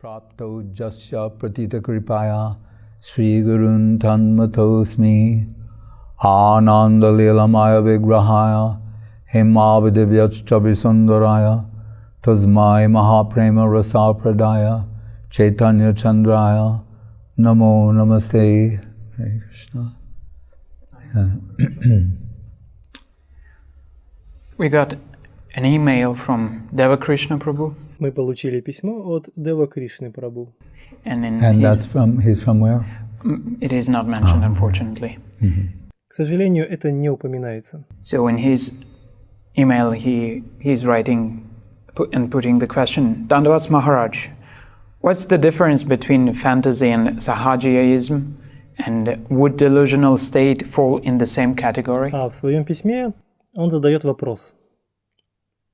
Prapto jasya pratita kripaya Sri Gurun Tanmatosmi Ananda Lilamaya Vigrahaya Hemavadivyachchavisundaraya Tasmai Mahaprema Rasapradaya Chaitanya Chandraya Namo Namaste. Hare Krishna. We got an email from Deva Krishna Prabhu. Мы получили письмо от Дева Кришны Прабhu. And he's from where? It is not mentioned, unfortunately. К сожалению, это не упоминается. So in his email, he's writing and putting the question, Dandavats Maharaj, what's the difference between fantasy and sahajiaism, and would delusional state fall in the same category? А в своем письме он задает вопрос.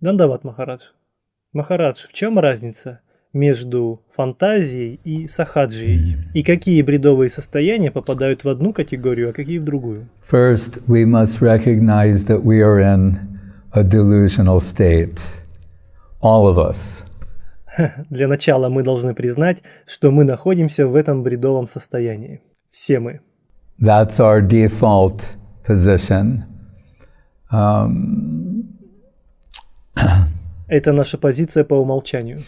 Дандават Махарадж. Махарадж, в чем разница между фантазией и сахаджией? И какие бредовые состояния попадают в одну категорию, а какие в другую? First, we must recognize that we are in a delusional state. All of us. Для начала мы должны признать, что мы находимся в этом бредовом состоянии. Все мы. That's our default position. Это наша позиция по умолчанию.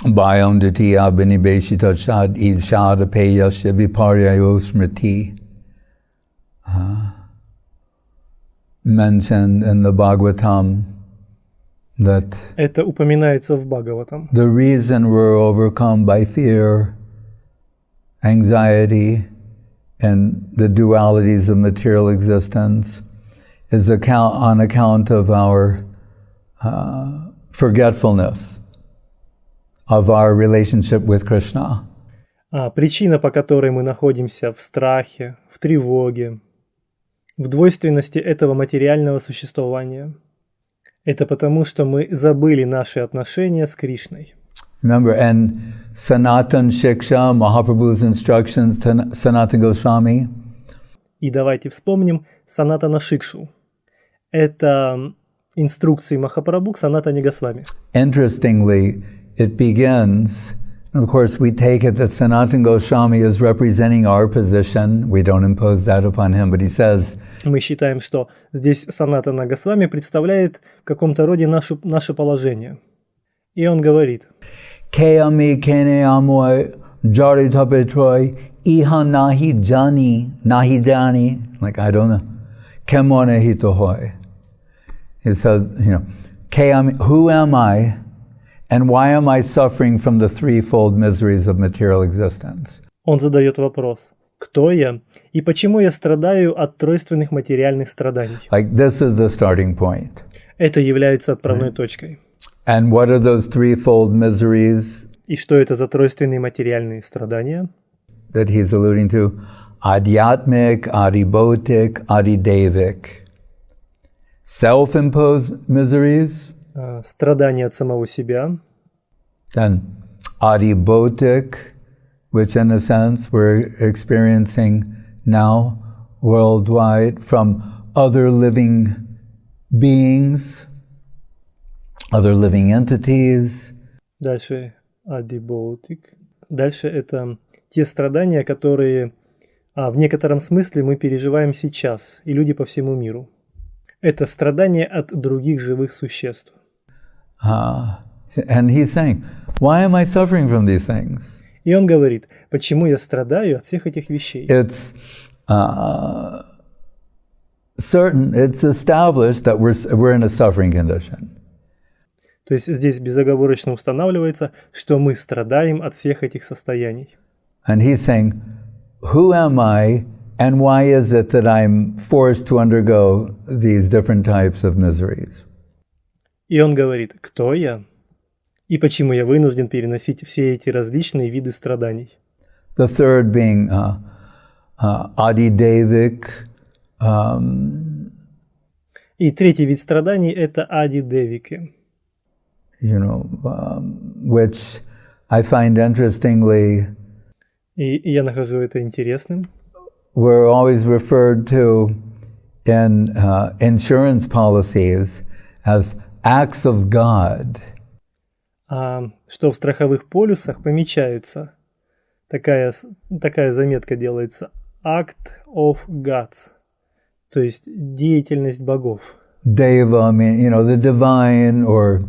Bayam ditiya binibeshita shad id shada peyasya viparyayo smriti. Mentioned in the Bhagavatam that Это упоминается в Бхагаватам. the reason we're overcome by fear, anxiety, and the dualities of material existence is on account of our forgetfulness of our relationship with Krishna. Причина, по которой мы находимся в страхе, в тревоге, в двойственности этого материального существования, это потому, что мы забыли наши отношения с Кришной. Remember, and Sanatan Shiksha, Mahaprabhu's instructions to Sanatan Goswami. И давайте вспомним Санатана Шикшу. Это инструкции Махапрабху к Санатане Госвами. Interestingly, it begins, and of course we take it that Sanatan Goswami is representing our position. We don't impose that upon him, but he says, Мы считаем, что здесь Санатана Госвами представляет в каком-то роде наше положение. И он говорит: Keami kene amoy jari tapetroy iha nahi jani, like I don't know, kemone hitohoy. He says, who am I, and why am I suffering from the threefold miseries of material existence? Он задает вопрос: кто я и почему я страдаю от тройственных материальных страданий? Like this is the starting point. Это является отправной точкой. And what are those threefold miseries? И что это за тройственные материальные страдания? That he's alluding to: adhyatmic, adibhotik, adidevik. Self-imposed miseries. Страдания от самого себя. Then adibhotik, which in a sense we're experiencing now worldwide from other living beings, other living entities. Дальше адибоутик. Дальше это те страдания, которые в некотором смысле мы переживаем сейчас, и люди по всему миру. Это страдания от других живых существ. And he's saying, why am I suffering from these things? И он говорит, почему я страдаю от всех этих вещей? It's certain, it's established that we're in a suffering condition. То есть здесь безоговорочно устанавливается, что мы страдаем от всех этих состояний. And he's saying, who am I, and why is it that I'm forced to undergo these different types of miseries? И он говорит, кто я? И почему я вынужден переносить все эти различные виды страданий? The third being adidevik. И третий вид страданий – это ади-девики. Which I find interestingly. И я нахожу это интересным. We're always referred to in insurance policies as acts of God. что в страховых полюсах помечается, такая заметка делается, Act of Gods, то есть деятельность богов. Deva, I mean, the divine or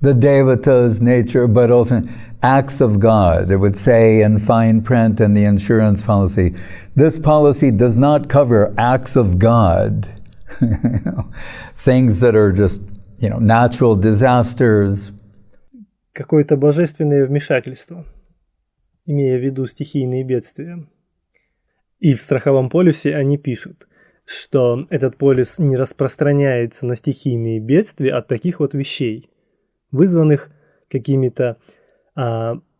the devata's nature, but also acts of God. It would say in fine print in the insurance policy, this policy does not cover acts of God, things that are just, natural disasters. Какое-то божественное вмешательство, имея в виду стихийные бедствия. И в страховом полюсе они пишут, что этот полюс не распространяется на стихийные бедствия от таких вот вещей, вызванных какими-то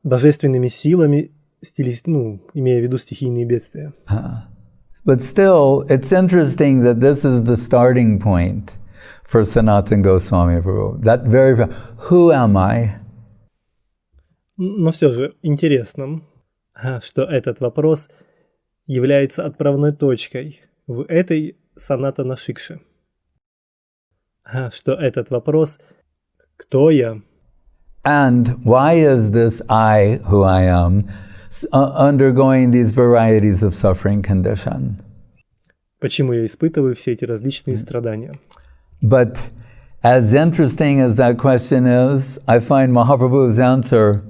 божественными силами, имея в виду стихийные бедствия. But still, it's interesting that this is the starting point for Sanatana Goswami Prabhu. That who am I? Но все же интересно, что этот вопрос является отправной точкой в этой санатана шикше. Что этот вопрос «Кто я?» And why is this I, who I am, undergoing these varieties of suffering condition? Почему я испытываю все эти различные страдания? But as interesting as that question is, I find Mahaprabhu's answer.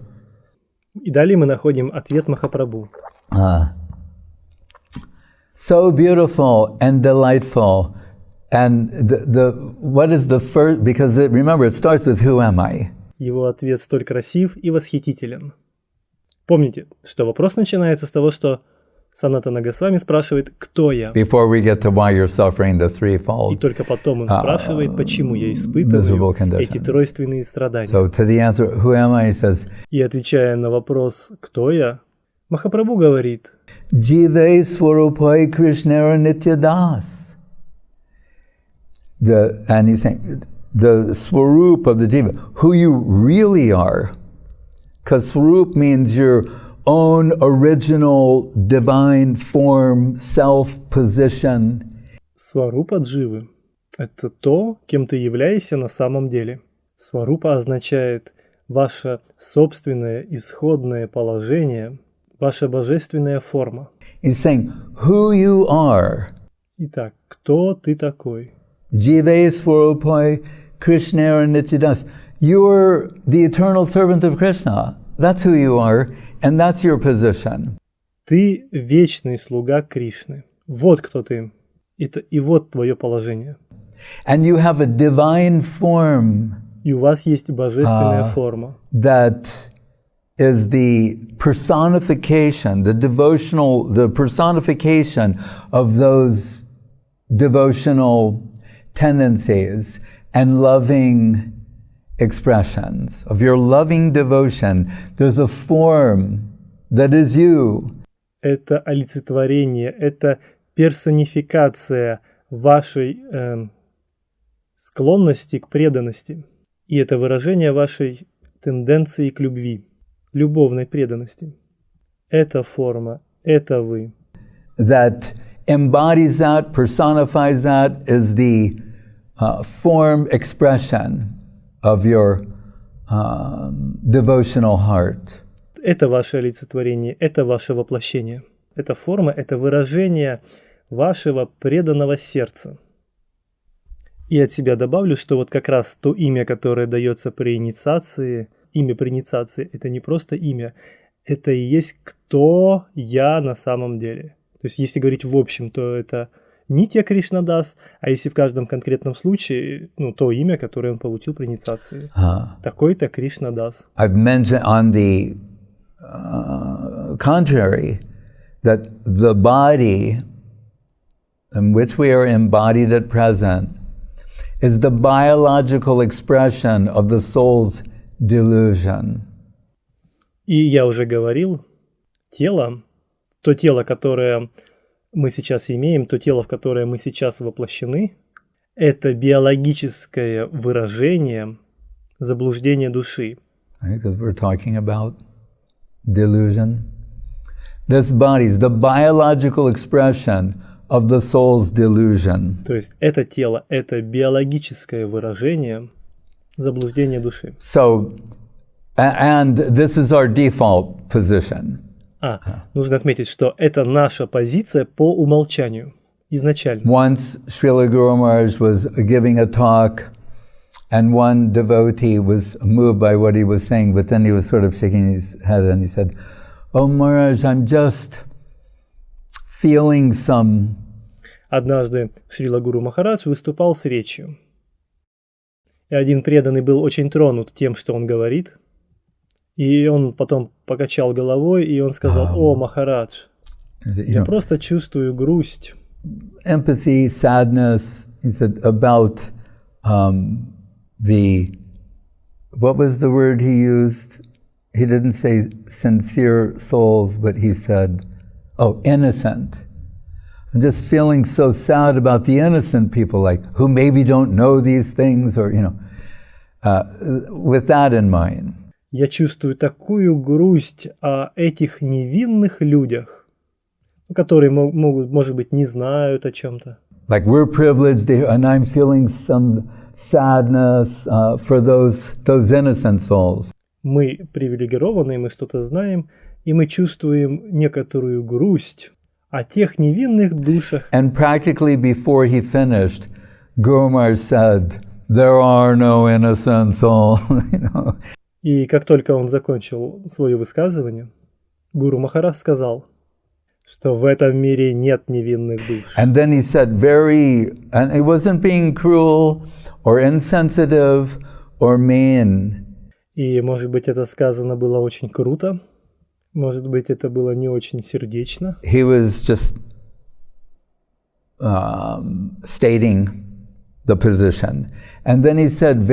И далее мы находим ответ Махапрабху. So beautiful and delightful. And what is the first, because remember, it starts with who am I? Его ответ столь красив и восхитителен. Помните, что вопрос начинается с того, что Санатана Госвами спрашивает, кто я? Before we get to why you're suffering the threefold, и только потом он спрашивает, почему я испытываю эти тройственные страдания. So to the answer, who am I, he says, и отвечая на вопрос, кто я, Махапрабху говорит, Jive Swarupai Krishnara Nityadas. And he's saying, the Swarup of the Jiva, who you really are. Because Swarup means your own original divine form, self-position. Сварупа дживы – это то, кем ты являешься на самом деле. Сварупа означает ваше собственное исходное положение, ваша божественная форма. He's saying, who you are. Итак, кто ты такой? Jive Swarupai Krishnara Nityadas. You're the eternal servant of Krishna. That's who you are, and that's your position. Ты вечный слуга Кришны. Вот кто ты. И вот твое положение. And you have a divine form. И у вас есть божественная форма. That is the personification, the personification of those devotional tendencies and loving expressions of your loving devotion. There's a form that is you. Это олицетворение, это персонификация вашей склонности к преданности. И это выражение вашей тенденции к любви, любовной преданности. Эта форма, это вы. That embodies that, personifies that, is the form expression of your devotional heart. Это ваше олицетворение, это ваше воплощение. Эта форма, это выражение вашего преданного сердца. И от себя добавлю, что вот как раз то имя, которое дается при инициации, имя при инициации, это не просто имя, это и есть кто я на самом деле. То есть если говорить в общем, то это Нитья Кришнадас, а если в каждом конкретном случае, то имя, которое он получил при инициации. Такой-то Кришнадас. I've mentioned on the contrary that the body in which we are embodied at present is the biological expression of the soul's delusion. И я уже говорил, то тело, которое мы сейчас имеем, то тело, в которое мы сейчас воплощены, это биологическое выражение заблуждения души. Because we're talking about delusion. This body is the biological expression of the soul's delusion. То есть это тело, это биологическое выражение заблуждения души. So And this is our default position. Нужно отметить, что это наша позиция по умолчанию, изначально. Once Srila Guru Maharaj was giving a talk, and one devotee was moved by what he was saying, but then he was sort of shaking his head and he said, "Oh Maharaj, I'm just feeling some..." Однажды Шрила Гуру Махарадж выступал с речью. И один преданный был очень тронут тем, что он говорит. И он потом покачал головой, и он сказал: «О, Махарадж, я просто чувствую грусть». Empathy, sadness, he said, about what was the word he used? He didn't say sincere souls, but he said, innocent. I'm just feeling so sad about the innocent people, like, who maybe don't know these things, or, with that in mind. Я чувствую такую грусть о этих невинных людях, которые могут, может быть, не знают о чем-то. Like we're privileged, and I'm feeling some sadness for those innocent souls. Мы привилегированы, мы что-то знаем, и мы чувствуем некоторую грусть о тех невинных душах. And practically before he finished, Guru Maharaj said, "There are no innocent souls." И как только он закончил свое высказывание, Гуру Махарадж сказал, что в этом мире нет невинных душ. And then he said and it wasn't being cruel or insensitive or mean. И, может быть, это сказано было очень круто, может быть, это было не очень сердечно. He was just stating the position. And then he said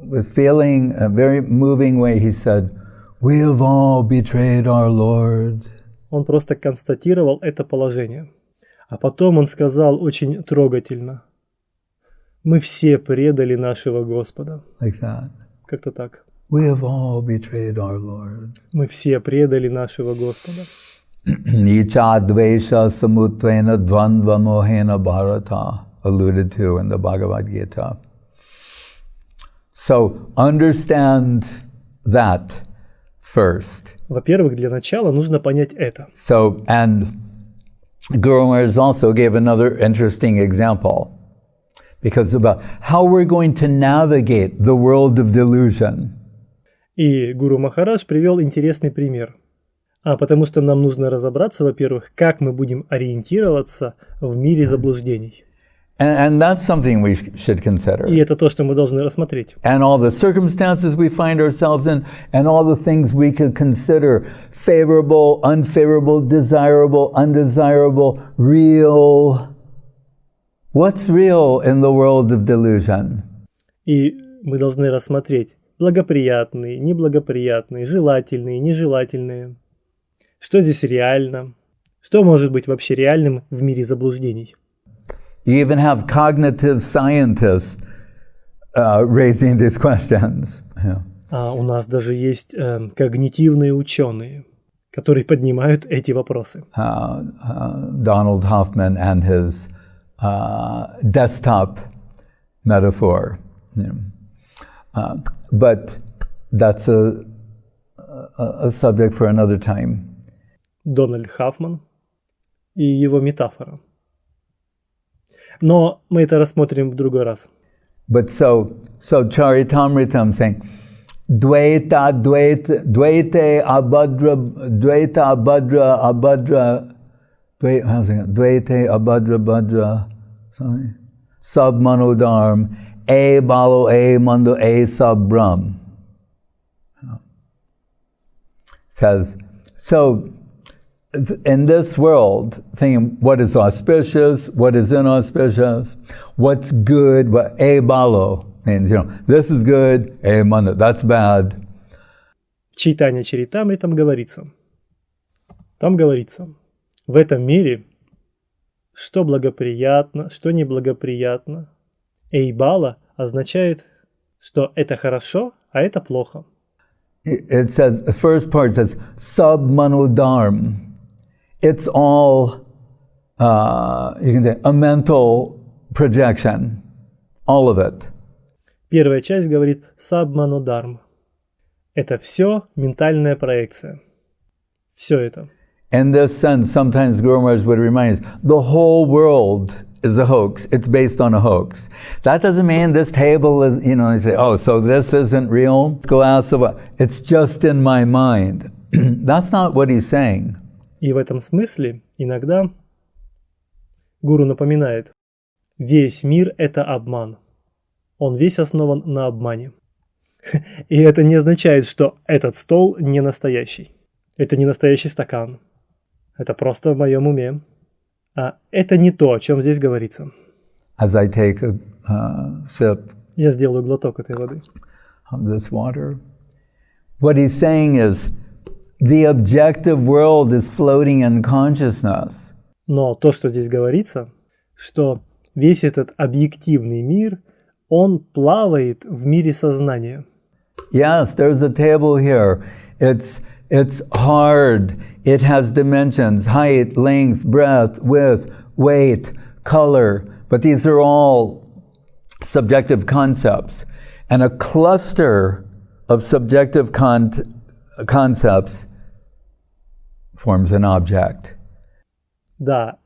with feeling, a very moving way, he said, "We have all betrayed our Lord." Он просто констатировал это положение. А потом он сказал очень трогательно: «Мы все предали нашего Господа». Like that. Как-то так. We have all betrayed our Lord. Мы все предали нашего Господа. Nicha dvesha samutvena dvandva mohena bharata, alluded to in the Bhagavad Gita. So understand that first. Во-первых, для начала нужно понять это. So, and Guru Maharaj also gave another interesting example, because about how we're going to navigate the world of delusion. И Гуру Махарадж привел интересный пример. Потому что нам нужно разобраться, во-первых, как мы будем ориентироваться в мире заблуждений. And that's something we should consider. И это то, что мы должны рассмотреть. And all the circumstances we find ourselves in, and all the things we could consider favorable, unfavorable, desirable, undesirable, real. What's real in the world of delusion? И мы должны рассмотреть благоприятные, неблагоприятные, желательные, нежелательные. Что здесь реально? Что может быть вообще реальным в мире заблуждений? You even have cognitive scientists raising these questions. У нас даже есть когнитивные ученые, которые поднимают эти вопросы. Donald Hoffman and his desktop metaphor. But that's a subject for another time. Дональд Хаффман и его метафора. Но мы это рассмотрим в другой раз. But so Charitamritam saying, Dvaita abhadra, sab manodharm, a balo, a mando, a sab brahm. Says, so in this world, thinking what is auspicious, what is inauspicious, what's good, what a balo means, this is good, a mando, that's bad. Читание Чаритамри там говорится, в этом мире, что благоприятно, что неблагоприятно. Эйбала означает, что это хорошо, а это плохо. It says, the first part says, sub-manodharm. It's all, you can say, a mental projection. All of it. Первая часть говорит «сабманодарм». Это все ментальная проекция. Все это. In this sense, sometimes Guru Maharaj would remind us, the whole world is a hoax. It's based on a hoax. That doesn't mean this table is, they say, oh, so this isn't real? Glass of it's just in my mind. That's not what he's saying. И в этом смысле иногда гуру напоминает, весь мир – это обман. Он весь основан на обмане. И это не означает, что этот стол не настоящий. Это не настоящий стакан. Это просто в моем уме. А это не то, о чем здесь говорится. As I take a sip Я сделаю глоток этой воды. of this water, what he's saying is, the objective world is floating in consciousness. Но то, что здесь говорится, что весь этот объективный мир, он плавает в мире сознания. Yes, there's a table here. It's hard. It has dimensions, height, length, breadth, width, weight, color. But these are all subjective concepts. And a cluster of subjective concepts forms an object. Да,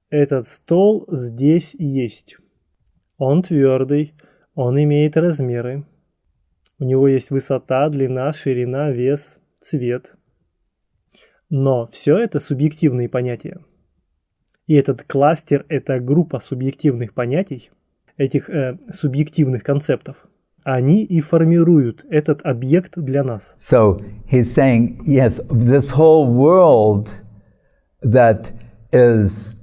этот стол здесь есть. Он твердый, он имеет размеры. У него есть высота, длина, ширина, вес, цвет. Но все это субъективные понятия. И этот кластер – это группа субъективных понятий, этих субъективных концептов. Они и формируют этот объект для нас. So he's saying, yes, this whole world that is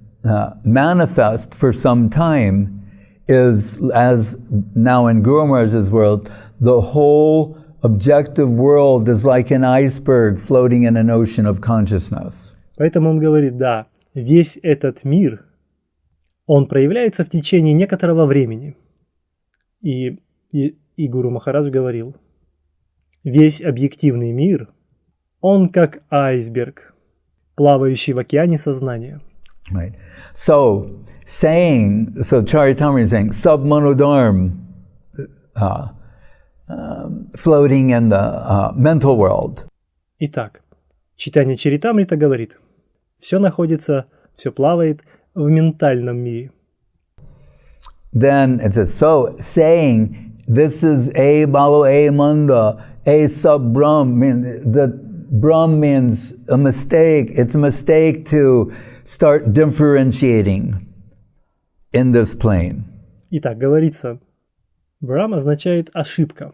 manifest for some time is, as now in Guru Maharaj's world, the whole objective world is like an iceberg floating in an ocean of consciousness. Поэтому он говорит, да, весь этот мир, он проявляется в течение некоторого времени. И Гуру Махарадж говорил, весь объективный мир, он как айсберг, плавающий в океане сознания. Right. So Charitamrita is saying, Submanodharm, floating in the mental world. Итак, читание Чаритамрита говорит, все находится, все плавает в ментальном мире. Then it says, so saying, this is a balo, a manda, a sub-brahm, the brahm means a mistake. It's a mistake to start differentiating in this plane. Итак, говорится, Брам означает ошибка.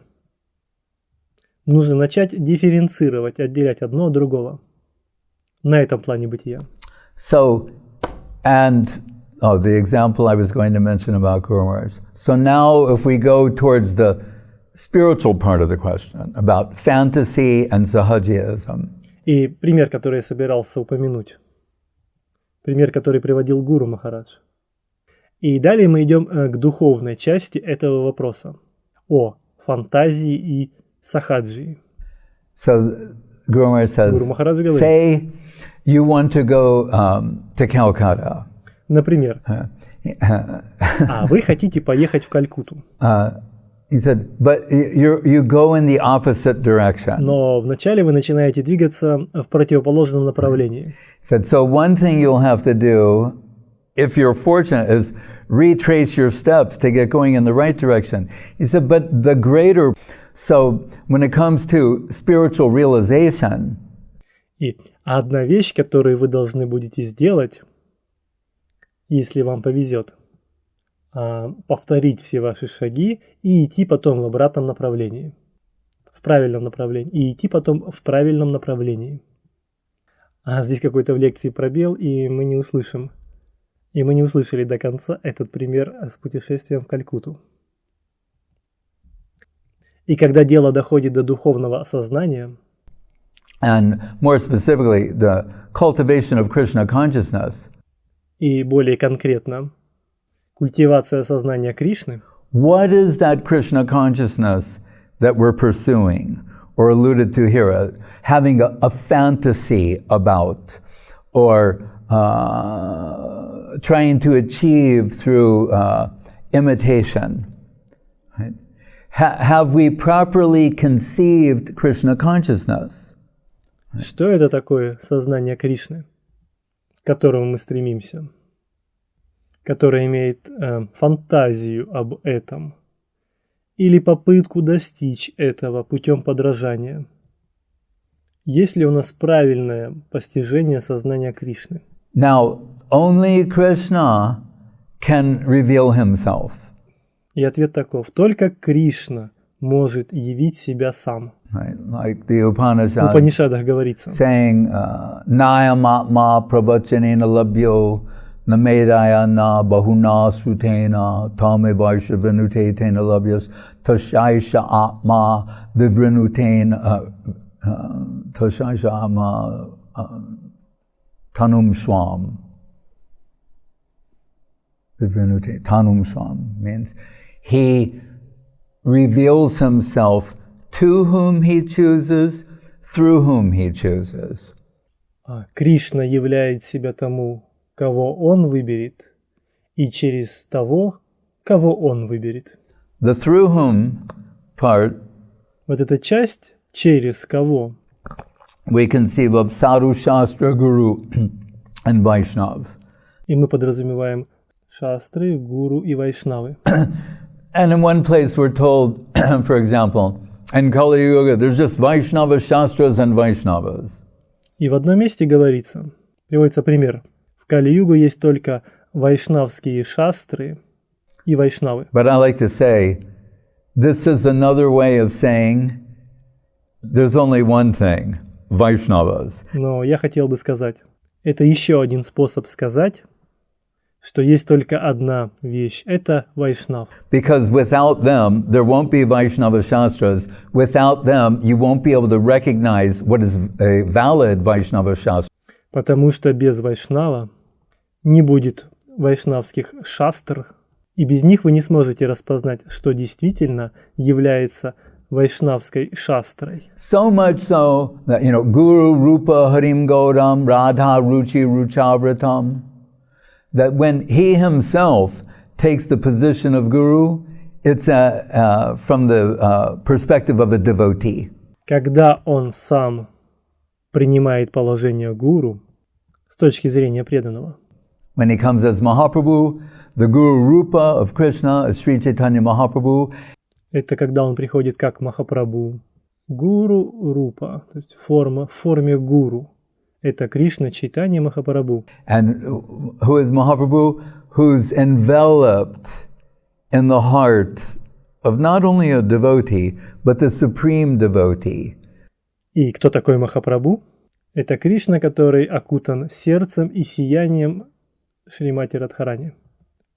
Нужно начать дифференцировать, отделять одно от другого. На этом плане бытия. So, the example I was going to mention about Guru Maharaj. So now if we go towards the spiritual part of the question, about fantasy and sahajiism. И пример, который я собирался упомянуть. Пример, который приводил Гуру Махарадж. И далее мы идем к духовной части этого вопроса. О фантазии и сахаджии. So Guru Maharaj says, Гуру Махарадж говорит, say you want to go to Calcutta. Например, вы хотите поехать в Калькутту. He said, but you go in the opposite direction. Но вначале вы начинаете двигаться в противоположном направлении. He said, so one thing you'll have to do, if you're fortunate, is retrace your steps to get going in the right direction. He said, but the greater, so when it comes to spiritual realization, И одна вещь, которую вы должны будете сделать, если вам повезет, повторить все ваши шаги и идти потом в обратном направлении, в правильном направлении, и идти потом в правильном направлении. Здесь какой-то в лекции пробел, и мы не услышим. И мы не услышали до конца этот пример с путешествием в Калькутту. И когда дело доходит до духовного осознания, and more specifically, the cultivation of Krishna consciousness, и более конкретно, культивация сознания Кришны, what is that Krishna consciousness that we're pursuing, or alluded to here, having a fantasy about, or trying to achieve through imitation? Right? have we properly conceived Krishna consciousness? Что это такое сознание Кришны, к которому мы стремимся, которое имеет фантазию об этом или попытку достичь этого путем подражания? Есть ли у нас правильное постижение сознания Кришны? Now, only Krishna can reveal himself. И ответ таков: только Кришна может явить себя сам. Right? Like the В Upanishads Упанишадах говорится: saying, Nayamatma pravachanena labhyo namedaya na bahuna sutena tame vaishvanute tena labhyas tashaisha atma vivrinutena tashaisha atma tanum swam. Vivrinute tanum swam means he reveals himself to whom he chooses, through whom he chooses. Кришна являет себя тому, кого он выберет, и через того, кого он выберет. The through whom part Вот эта часть через кого we conceive of Sadhu Shastra Guru and Vaishnav. и мы подразумеваем шастры, гуру и вайшнавы. And in one place we're told, for example, in Kali Yuga, there's just Vaishnava Shastras and Vaishnavas. И в одном месте говорится, приводится пример, в Кали-югу есть только вайшнавские шастры и вайшнавы. But I like to say, this is another way of saying there's only one thing, Vaishnavas. Но я хотел бы сказать, это еще один способ сказать, что есть только одна вещь, это вайшнав. Because without them, there won't be Vaishnava Shastras. Without them, you won't be able to recognize what is a valid Vaishnava Shastra. Потому что без вайшнава не будет вайшнавских шастр, и без них вы не сможете распознать, что действительно является вайшнавской шастрой. So much so that, Guru Rupa Harim Gaudam Radha Ruchi Ruchavratam, that when he himself takes the position of Guru, it's from the perspective of a devotee. Когда он сам принимает положение гуру с точки зрения преданного. When he comes as Mahaprabhu, the Guru Rupa of Krishna is Sri Chaitanya Mahaprabhu. Это когда он приходит как Махапрабху. Гуру Рупа, то есть в форме гуру. Это Кришна Чайтанья Махапрабху. And who is Mahaprabhu? Who's enveloped in the heart of not only a devotee, but the supreme devotee. И кто такой Махапрабху? Это Кришна, который окутан сердцем и сиянием Шримати Радхарани.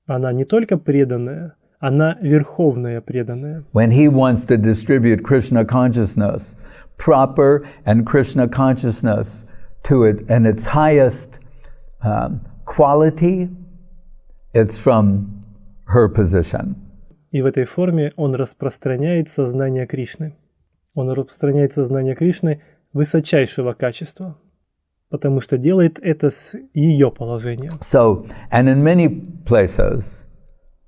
Она не только преданная, она верховная преданная. When he wants to distribute Krishna consciousness, proper and Krishna consciousness to it and its highest quality, it's from her position. И в этой форме он распространяет сознание Кришны. Он распространяет сознание Кришны высочайшего качества, потому что делает это с ее положения. So, and in many places,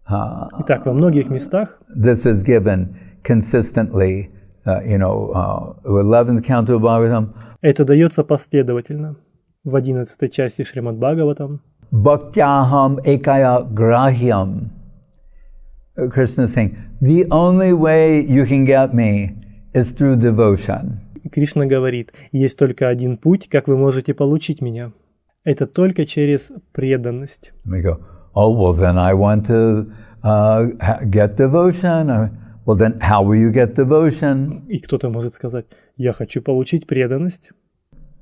Итак, во многих местах this is given consistently, 11th canto of Bhagavatam, это дается последовательно. В 11 части Шримад Бхагаватам Bhaktyaham ekaya grahyam. Krishna is saying, the only way you can get me is through devotion. Кришна говорит, есть только один путь, как вы можете получить меня. Это только через преданность. And we go, oh, well, then I want to get devotion. Well, then how will you get devotion? И кто-то может сказать, я хочу получить преданность.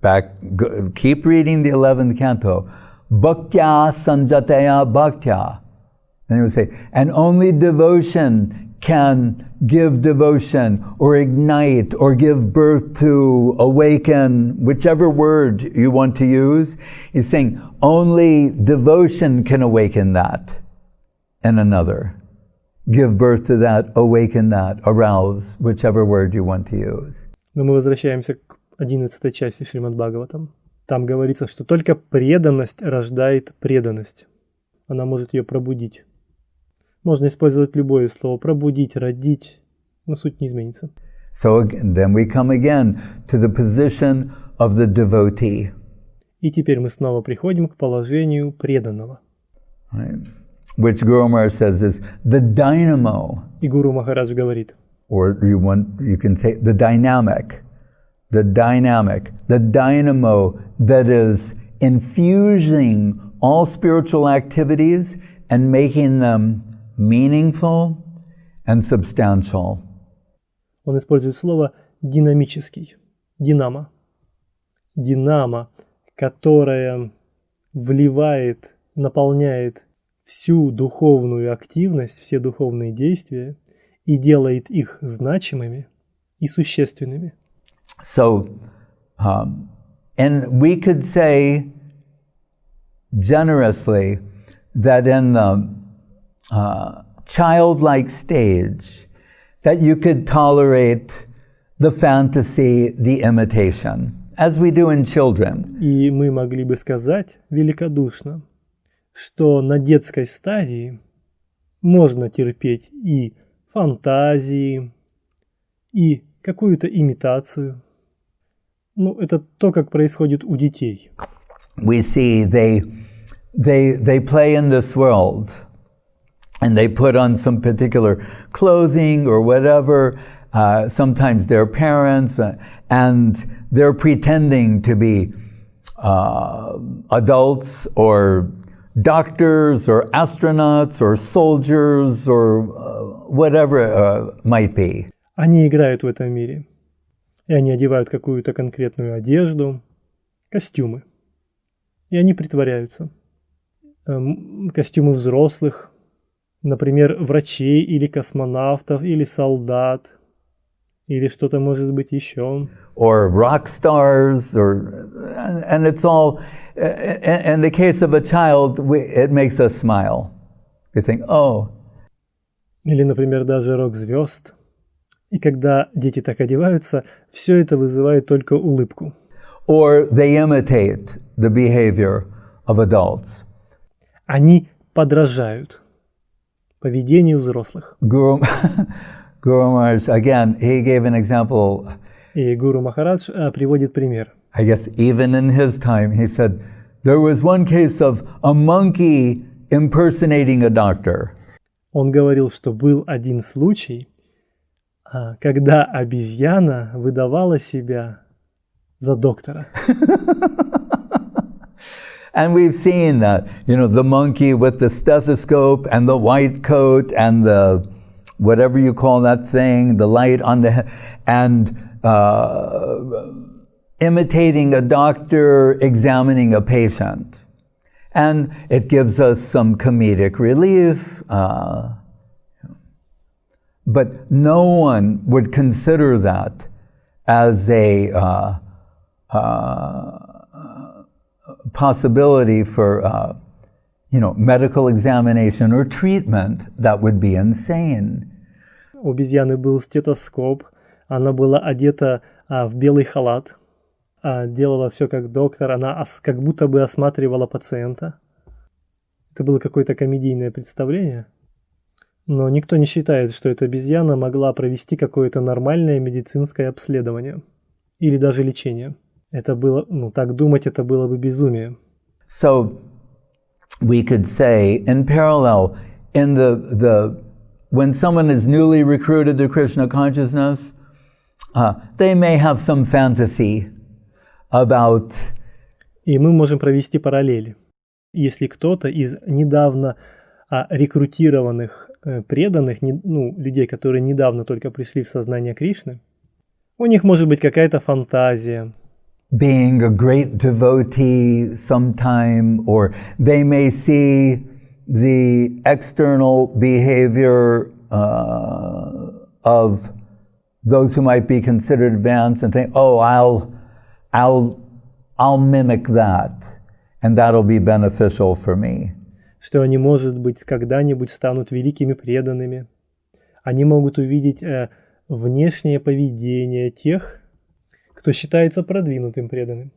Keep reading the 11th canto. Bhaktya sanjataya bhaktya. And he would say, and only devotion can give devotion or ignite or give birth to, awaken, whichever word you want to use. He's saying only devotion can awaken that in another. Give birth to that, awaken that, arouse, whichever word you want to use. Но мы возвращаемся к 11 части Шримад Бхагаватам. Там говорится, что только преданность рождает преданность. Она может ее пробудить. Можно использовать любое слово. Пробудить, родить, но суть не изменится. So then we come again to the position of the devotee. И теперь мы снова приходим к положению преданного. Right? Which Guru Maharaj says is the dynamo, И Гуру Махарадж говорит, or you can say the dynamo that is infusing all spiritual activities and making them meaningful and substantial. он использует слово динамический, динамо. Динамо, которое вливает, наполняет всю духовную активность, все духовные действия и делает их значимыми и существенными. So, and we could say generously that in the childlike stage, that you could tolerate the fantasy, the imitation, as we do in children. И мы могли бы сказать великодушно, что на детской стадии можно терпеть и фантазии, и какую-то имитацию. Ну, это то, как происходит у детей. We see they play in this world, and they put on some particular clothing or whatever. Sometimes they're parents, and they're pretending to be adults or doctors or astronauts or soldiers or whatever it might be. Они играют в этом мире. И они одевают какую-то конкретную одежду, костюмы. И они притворяются. Костюмы взрослых, например, врачей или космонавтов, или солдат, или что-то может быть еще. Or rock stars, and it's all, in the case of a child, it makes us smile. We think, oh. Или, например, даже рок-звезд. И когда дети так одеваются, все это вызывает только улыбку. Or they imitate the behavior of adults. Они подражают поведению взрослых. Guru Maharaj, again, he gave an example. И Гуру Махарадж приводит пример. I guess even in his time, he said, there was one case of a monkey impersonating a doctor. Он говорил, что был один случай, когда обезьяна выдавала себя за доктора. And we've seen that, the monkey with the stethoscope and the white coat and the, whatever you call that thing, the light on the head, and imitating a doctor examining a patient. And it gives us some comedic relief. But no one would consider that as a possibility for, medical examination or treatment. That would be insane. У обезьяны был стетоскоп, она была одета в белый халат, делала все как доктор, она как будто бы осматривала пациента. Это было какое-то комедийное представление. Но никто не считает, что эта обезьяна могла провести какое-то нормальное медицинское обследование или даже лечение. Это было, так думать, это было бы безумие. So we could say, in parallel, in the when someone is newly recruited to Krishna consciousness, they may have some fantasy about. И мы можем провести параллели. Если кто-то из недавно рекрутированных преданных, людей, которые недавно только пришли в сознание Кришны, у них может быть какая-то фантазия. Being a great devotee sometime, or they may see the external behavior of those who might be considered advanced and think, oh, I'll mimic that, and that'll be beneficial for me. Что они, может быть, когда-нибудь станут великими преданными. Они могут увидеть внешнее поведение тех, кто считается продвинутым преданным.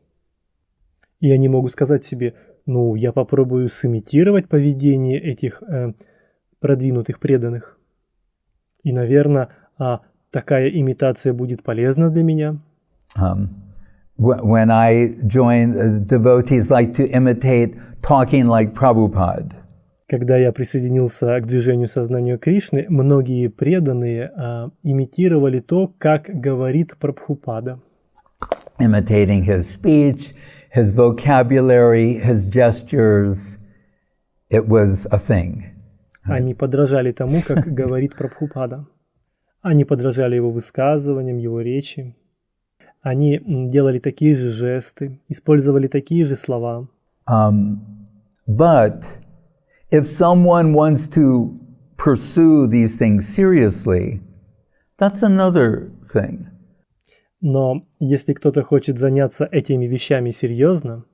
И они могут сказать себе, я попробую сымитировать поведение этих продвинутых преданных. И, наверное, такая имитация будет полезна для меня. When I join, devotees like to imitate talking like Prabhupada. Когда я присоединился к движению сознания Кришны, многие преданные имитировали то, как говорит Прабхупада. Imitating his speech, his vocabulary, his gestures. It was a thing. Они подражали тому, как говорит Прабхупада. Они подражали его высказываниям, его речи. Они делали такие же жесты, использовали такие же слова. But if someone wants to pursue these things seriously, that's another thing. Но если кто-то хочет заняться этими вещами серьезно,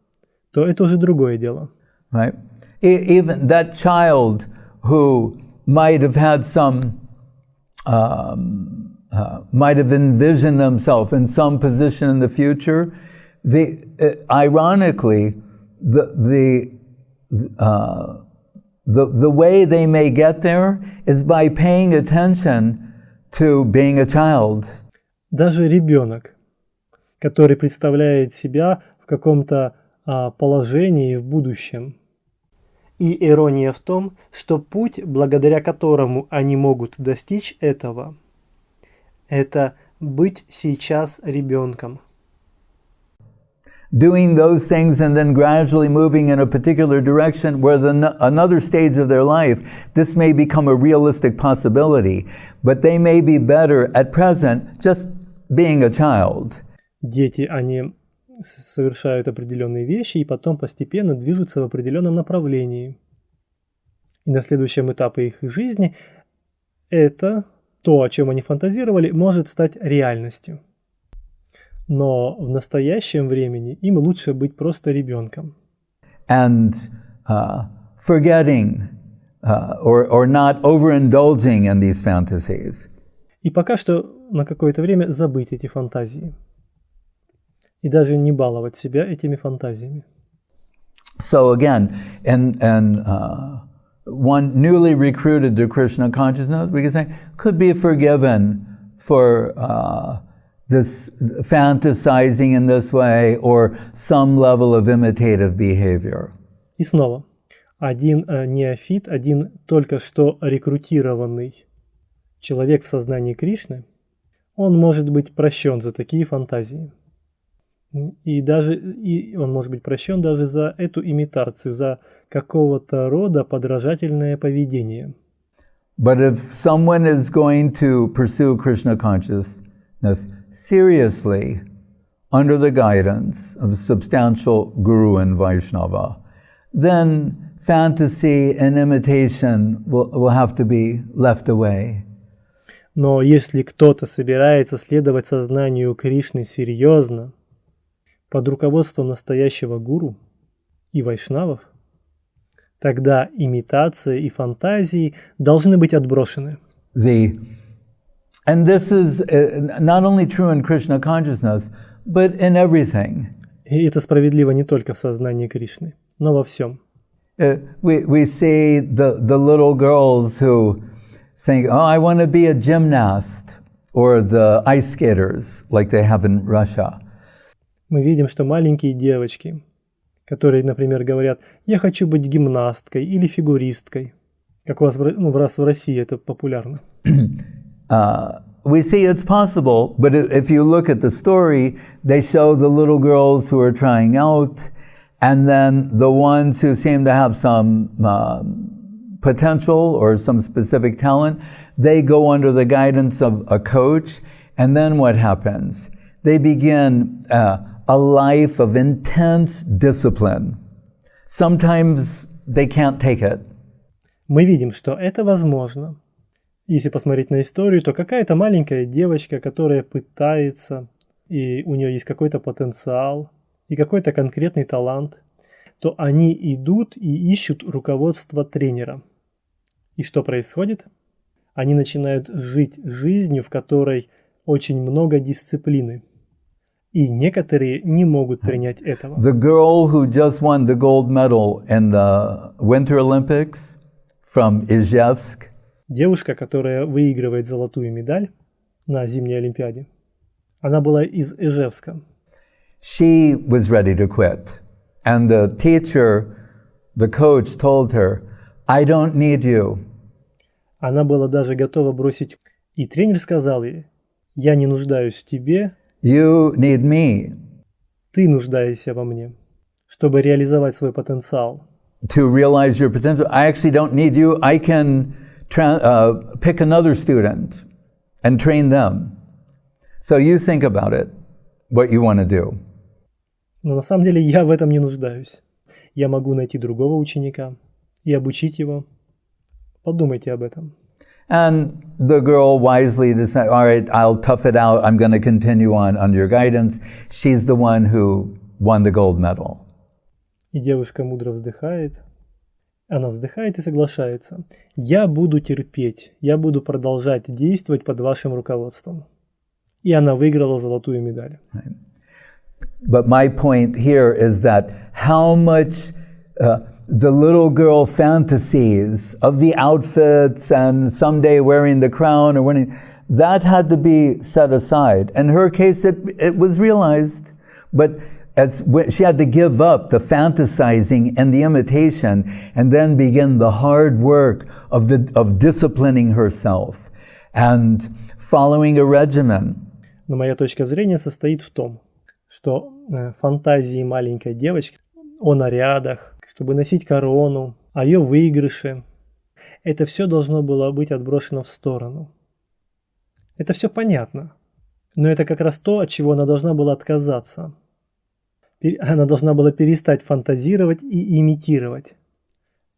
то это уже другое дело. Right? Even that child who might have had some, might have envisioned themselves in some position in the future, ironically, the way they may get there is by paying attention to being a child. Даже ребенок, который представляет себя в каком-то положении в будущем. И ирония в том, что путь, благодаря которому они могут достичь этого, это быть сейчас ребенком. Doing those things and then gradually moving in a particular direction where another stage of their life, this may become a realistic possibility, but they may be better at present just being a child. Дети, они совершают определенные вещи и потом постепенно движутся в определенном направлении. И на следующем этапе их жизни это, то, о чем они фантазировали, может стать реальностью. Но в настоящем времени им лучше быть просто ребенком. And forgetting or not overindulging in these fantasies. И пока что на какое-то время забыть эти фантазии. И даже не баловать себя этими фантазиями. So again, and one newly recruited to Krishna consciousness, we can say, could be forgiven for this fantasizing in this way or some level of imitative behavior. И снова, один неофит, один только что рекрутированный человек в сознании Кришны, он может быть прощен за такие фантазии. И он может быть прощен даже за эту имитацию, за какого-то рода подражательное поведение. But if someone is going to pursue Krishna consciousness seriously under the guidance of a substantial guru and Vaishnava, then fantasy and imitation will have to be left away. Но если кто-то собирается следовать сознанию Кришны серьезно, под руководством настоящего гуру и вайшнавов, тогда имитация и фантазии должны быть отброшены. And this is not only true in Krishna consciousness, but in everything. И это справедливо не только в сознании Кришны, но во всем. We see the little girls who think, oh, I want to be a gymnast, or the ice skaters, like they have in Russia. Мы видим, что маленькие девочки, которые, например, говорят, я хочу быть гимнасткой или фигуристкой, как у вас в России это популярно. We see it's possible, but if you look at the story, they show the little girls who are trying out, and then the ones who seem to have some potential or some specific talent, they go under the guidance of a coach, and then what happens? They begin a life of intense discipline. Sometimes they can't take it. Мы видим, что это возможно. Если посмотреть на историю, то какая-то маленькая девочка, которая пытается, и у нее есть какой-то потенциал, и какой-то конкретный талант, то они идут и ищут руководство тренера. И что происходит? Они начинают жить жизнью, в которой очень много дисциплины. И некоторые не могут принять этого. The girl who just won the gold medal in the Winter Olympics from Izhevsk. Девушка, которая выигрывает золотую медаль. на зимней Олимпиаде. Она была из Ижевска. She was ready to quit. And the teacher, the coach told her, I don't need you. Она была даже готова бросить. И тренер сказал ей, я не нуждаюсь в тебе. You need me. Ты нуждаешься во мне, чтобы реализовать свой потенциал. To realize your potential. I actually don't need you. I can pick another student and train them. So you think about it, what you want to do. Но на самом деле я в этом не нуждаюсь. Я могу найти другого ученика и обучить его. Подумайте об этом. And the girl wisely decided, all right, I'll tough it out. I'm going to continue on under your guidance. She's the one who won the gold medal. И девушка мудро вздыхает. Она вздыхает и соглашается. Я буду терпеть. Я буду продолжать действовать под вашим руководством. И она выиграла золотую медаль. But my point here is that how much the little girl fantasies of the outfits and someday wearing the crown or winning, that had to be set aside. In her case, it was realized, but she had to give up the fantasizing and the imitation and then begin the hard work of disciplining herself and following a regimen. Но моя точка зрения состоит в том, что фантазии маленькой девочки о нарядах, чтобы носить корону, о ее выигрыше, это все должно было быть отброшено в сторону. Это все понятно, но это как раз то, от чего она должна была отказаться. Она должна была перестать фантазировать и имитировать,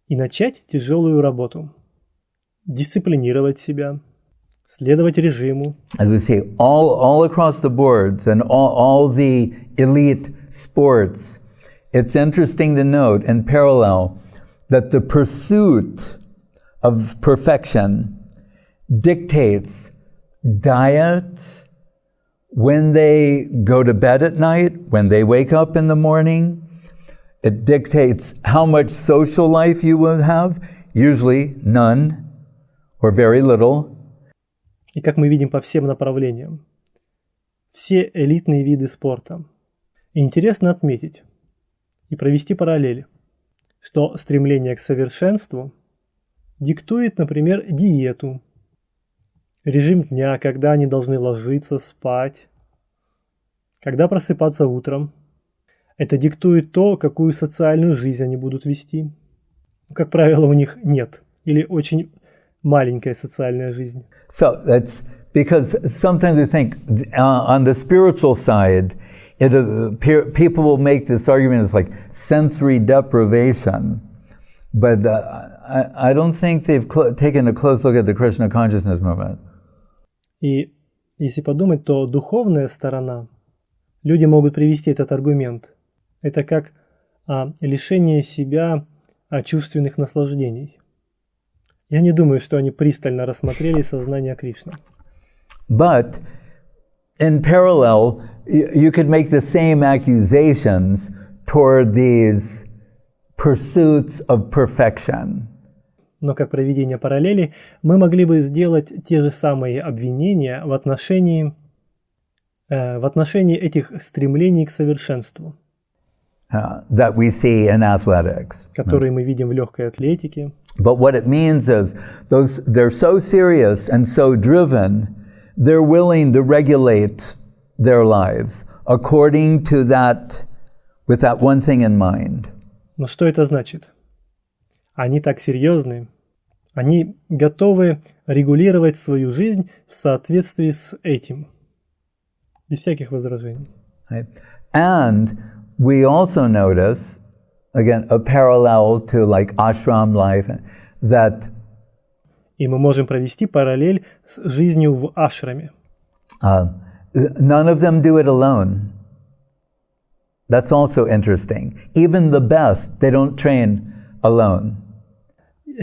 и начать тяжелую работу, дисциплинировать себя, следовать режиму. As we see, all across the boards and all the elite sports, it's interesting to note in parallel that the pursuit of perfection dictates diet, when they go to bed at night, when they wake up in the morning. It dictates how much social life you will have, usually none or very little. И как мы видим по всем направлениям, все элитные виды спорта. И интересно отметить и провести параллели, что стремление к совершенству диктует, например, диету, режим дня, когда они должны ложиться, спать, когда просыпаться утром. Это диктует то, какую социальную жизнь они будут вести. Как правило, у них нет или очень маленькая социальная жизнь. So that's because sometimes we think on the spiritual side, people will make this argument as like sensory deprivation, but I don't think they've taken a close look at the Krishna consciousness movement. И если подумать, то духовная сторона, люди могут привести этот аргумент. Это как лишение себя чувственных наслаждений. Я не думаю, что они пристально рассмотрели сознание Кришны. But in parallel, you could make the same accusations toward these pursuits of perfection. Но как проведение параллели, мы могли бы сделать те же самые обвинения в отношении этих стремлений к совершенству, that we see in athletics, которые мы видим в легкой атлетике. But what it means is they're so serious and so driven, they're willing to regulate their lives according to that, with that one thing in mind. Но что это значит? Они так серьезны, они готовы регулировать свою жизнь в соответствии с этим, без всяких возражений. Right? And we also notice, again, a parallel to like ashram life, that И мы можем провести параллель с жизнью в ашраме. none of them do it alone. That's also interesting. Even the best, they don't train alone.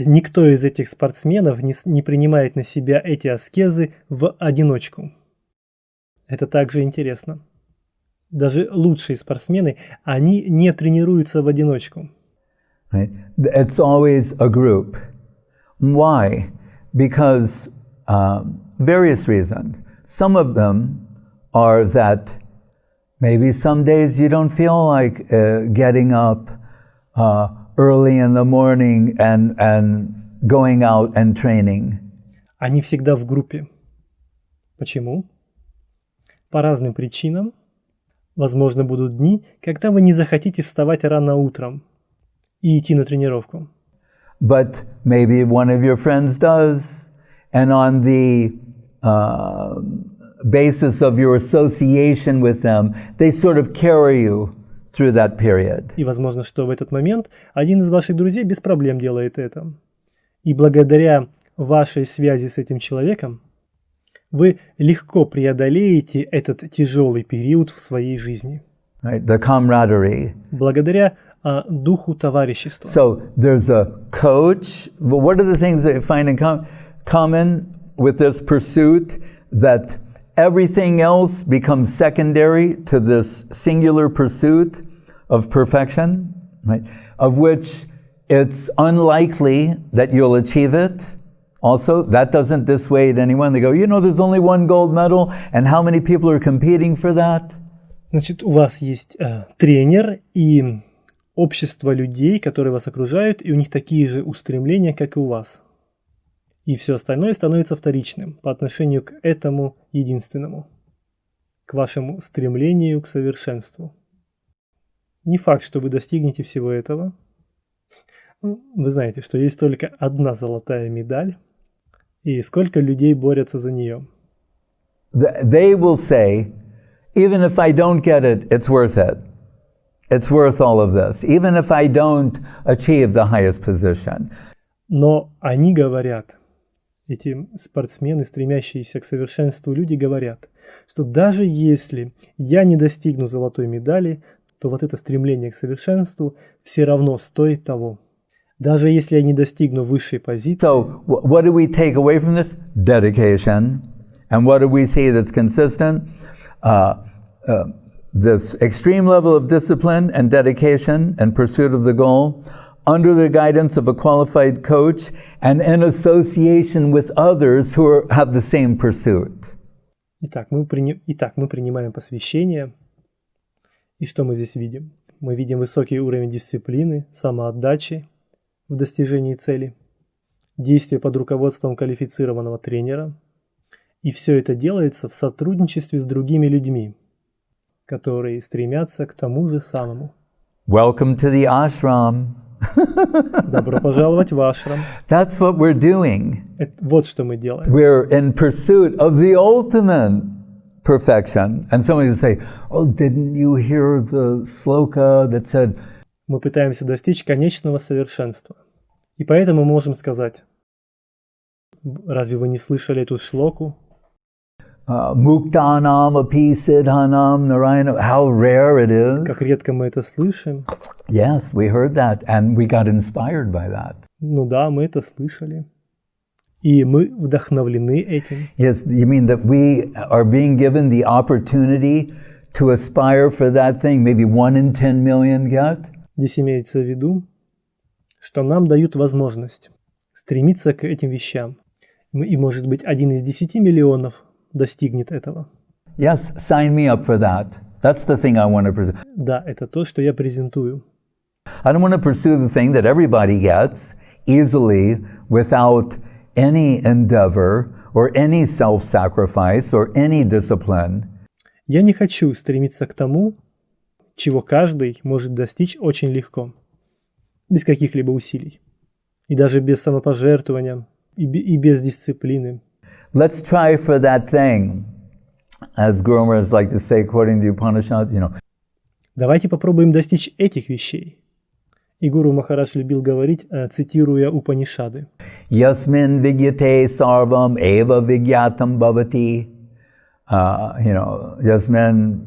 Никто из этих спортсменов не принимает на себя эти аскезы в одиночку. Это также интересно. Даже лучшие спортсмены, они не тренируются в одиночку. Right? It's always a group. Why? Because various reasons. Some of them are that maybe some days you don't feel like getting up early in the morning and going out and training. Они всегда в группе. Почему? По разным причинам. Возможно, будут дни, когда вы не захотите вставать рано утром и идти на тренировку. But maybe one of your friends does, and on the basis of your association with them, they sort of carry you through that period. И возможно, что в этот момент один из ваших друзей без проблем делает это. И благодаря вашей связи с этим человеком вы легко преодолеете этот тяжелый период в своей жизни. Right? The camaraderie. Благодаря духу товарищества. So there's a coach. But what are the things that you find in common with this pursuit? That everything else becomes secondary to this singular pursuit of perfection, right? Of which it's unlikely that you'll achieve it. Also, that doesn't dissuade anyone. They go, you know, there's only one gold medal, and how many people are competing for that? Значит, у вас есть тренер и общество людей, которые вас окружают, и у них такие же устремления, как и у вас. И все остальное становится вторичным по отношению к этому единственному, к вашему стремлению к совершенству. Не факт, что вы достигнете всего этого. Вы знаете, что есть только одна золотая медаль, и сколько людей борются за нее. They will say, even if I don't get it, it's worth it. It's worth all of this. Even if I don't achieve the highest position. Но они говорят, эти спортсмены, стремящиеся к совершенству люди, говорят, что даже если я не достигну золотой медали, то вот это стремление к совершенству все равно стоит того. Даже если я не достигну высшей позиции. So, what do we take away from this? Dedication. And what do we see that's consistent? This extreme level of discipline and dedication and pursuit of the goal under the guidance of a qualified coach and in association with others who have the same pursuit. Итак, мы принимаем посвящение. И что мы здесь видим? Мы видим высокий уровень дисциплины, самоотдачи в достижении цели, действия под руководством квалифицированного тренера. И все это делается в сотрудничестве с другими людьми, которые стремятся к тому же самому. Welcome to the ashram. Добро пожаловать в ашрам. That's what we're doing. Вот что мы делаем. We're in pursuit of the ultimate perfection. And somebody will say, oh, didn't you hear the sloka that said... Мы пытаемся достичь конечного совершенства. И поэтому мы можем сказать, разве вы не слышали эту шлоку? Muktanam api siddhanam narayana. How rare it is. Как редко мы это слышим. Yes, we heard that and we got inspired by that. Ну да, мы это слышали. И мы вдохновлены этим. Yes, you mean that we are being given the opportunity to aspire for that thing, maybe 1 in 10 million get? Здесь имеется в виду, что нам дают возможность стремиться к этим вещам. И, может быть, 1 из 10 миллионов достигнет этого. Yes, sign me up for that. That's the thing I want to present. Да, это то, что я презентую. I don't want to pursue the thing that everybody gets easily without any endeavor or any self-sacrifice or any discipline. Я не хочу стремиться к тому, чего каждый может достичь очень легко, без каких-либо усилий, и даже без самопожертвования, и без дисциплины. Let's try for that thing, as Guru Maharaj like to say, according to Upanishads, you know. Давайте попробуем достичь этих вещей. И Гуру Махарадж любил говорить, цитируя Упанишады. Ясмин vigyate sarvam eva vigyatam bhavati. Yasmin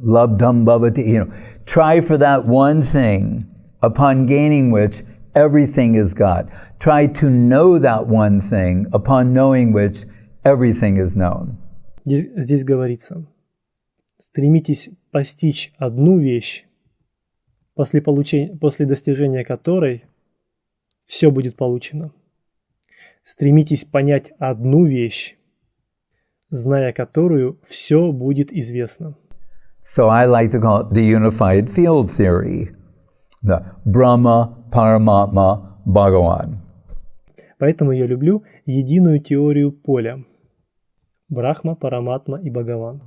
labdham bhavati. Try for that one thing, upon gaining which everything is got. Try to know that one thing, upon knowing which everything is known. Здесь говорится, стремитесь постичь одну вещь, после достижения которой все будет получено. Стремитесь понять одну вещь, зная которую все будет известно. So I like to call it the unified field theory, the Brahma, Paramatma, Bhagavan. Поэтому я люблю единую теорию поля. Брахма, Параматма и Бхагаван.